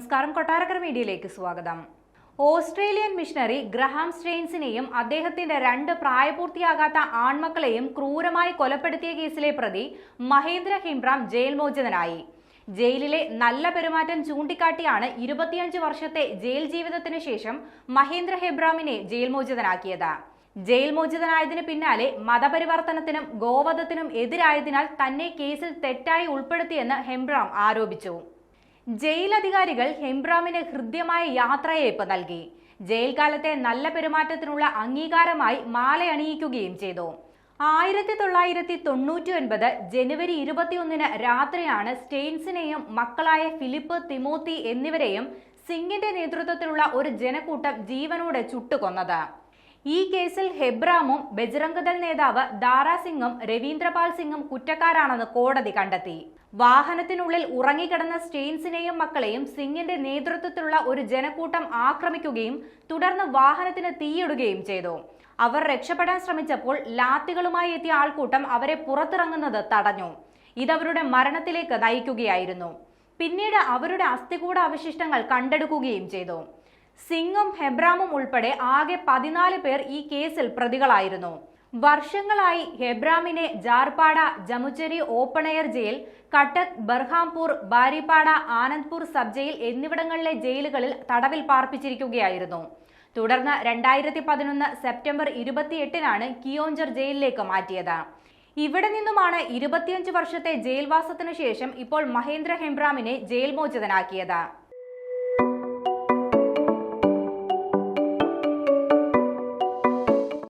നമസ്കാരം, കൊട്ടാരക്കര മീഡിയയിലേക്ക് സ്വാഗതം. ഓസ്ട്രേലിയൻ മിഷണറി ഗ്രഹാം സ്റ്റെയിൻസിനെയും അദ്ദേഹത്തിന്റെ 2 പ്രായപൂർത്തിയാകാത്ത ആൺമക്കളെയും ക്രൂരമായി കൊലപ്പെടുത്തിയ കേസിലെ പ്രതി മഹേന്ദ്ര ഹെബ്രാം ജയിൽ മോചിതനായി. ജയിലിലെ നല്ല പെരുമാറ്റം ചൂണ്ടിക്കാട്ടിയാണ് 25 വർഷത്തെ ജയിൽ ജീവിതത്തിന് ശേഷം മഹേന്ദ്ര ഹെബ്രാമിനെ ജയിൽ മോചിതനാക്കിയത്. ജയിൽ മോചിതനായതിനു പിന്നാലെ മതപരിവർത്തനത്തിനും ഗോവധത്തിനും എതിരായതിനാൽ തന്നെ കേസിൽ തെറ്റായി ഉൾപ്പെടുത്തിയെന്ന് ഹെബ്രാം ആരോപിച്ചു. ജയിൽ അധികാരികൾ ഹെബ്രാമിന് ഹൃദ്യമായ യാത്രയയപ്പ് നൽകി. ജയിൽ കാലത്തെ നല്ല പെരുമാറ്റത്തിനുള്ള അംഗീകാരമായി മാലയണിയിക്കുകയും ചെയ്തു. 1999 ജനുവരി 21 രാത്രിയാണ് സ്റ്റെയിൻസിനെയും മക്കളായ ഫിലിപ്പ്, തിമോത്തി എന്നിവരെയും സിംഗിന്റെ നേതൃത്വത്തിലുള്ള ഒരു ജനക്കൂട്ടം ജീവനോടെ ചുട്ടുകൊന്നത്. ഈ കേസിൽ ഹെബ്രാമും ബജ്റംഗ് ദൾ നേതാവ് ദാരാ സിംഗും രവീന്ദ്രപാൽ സിംഗും കുറ്റക്കാരാണെന്ന് കോടതി കണ്ടെത്തി. വാഹനത്തിനുള്ളിൽ ഉറങ്ങിക്കിടന്ന സ്റ്റെയിൻസിനെയും മക്കളെയും സിംഗിന്റെ നേതൃത്വത്തിലുള്ള ഒരു ജനക്കൂട്ടം ആക്രമിക്കുകയും തുടർന്ന് വാഹനത്തിന് തീയിടുകയും ചെയ്തു. അവർ രക്ഷപ്പെടാൻ ശ്രമിച്ചപ്പോൾ ലാത്തികളുമായി എത്തിയ ആൾക്കൂട്ടം അവരെ പുറത്തിറങ്ങുന്നത് തടഞ്ഞു. ഇതവരുടെ മരണത്തിലേക്ക് നയിക്കുകയായിരുന്നു. പിന്നീട് അവരുടെ അസ്ഥികൂട അവശിഷ്ടങ്ങൾ കണ്ടെടുക്കുകയും ചെയ്തു. സിംഗും ഹെബ്രാമും ഉൾപ്പെടെ ആകെ 14 പേർ ഈ കേസിൽ പ്രതികളായിരുന്നു. വർഷങ്ങളായി ഹെബ്രാമിനെ ജാർപാഡ, ജമുച്ചേരി open air jail, Cuttack, Berhampur, Baripada, Anandpur sub jail എന്നിവിടങ്ങളിലെ ജയിലുകളിൽ തടവിൽ പാർപ്പിച്ചിരിക്കുകയായിരുന്നു. തുടർന്ന് 2011 സെപ്റ്റംബർ 28 കിയോഞ്ചർ ജയിലിലേക്ക് മാറ്റിയത്. ഇവിടെ നിന്നുമാണ് 25 വർഷത്തെ ജയിൽവാസത്തിനു ശേഷം ഇപ്പോൾ മഹേന്ദ്ര ഹെബ്രാമിനെ ജയിൽ മോചിതനാക്കിയത്.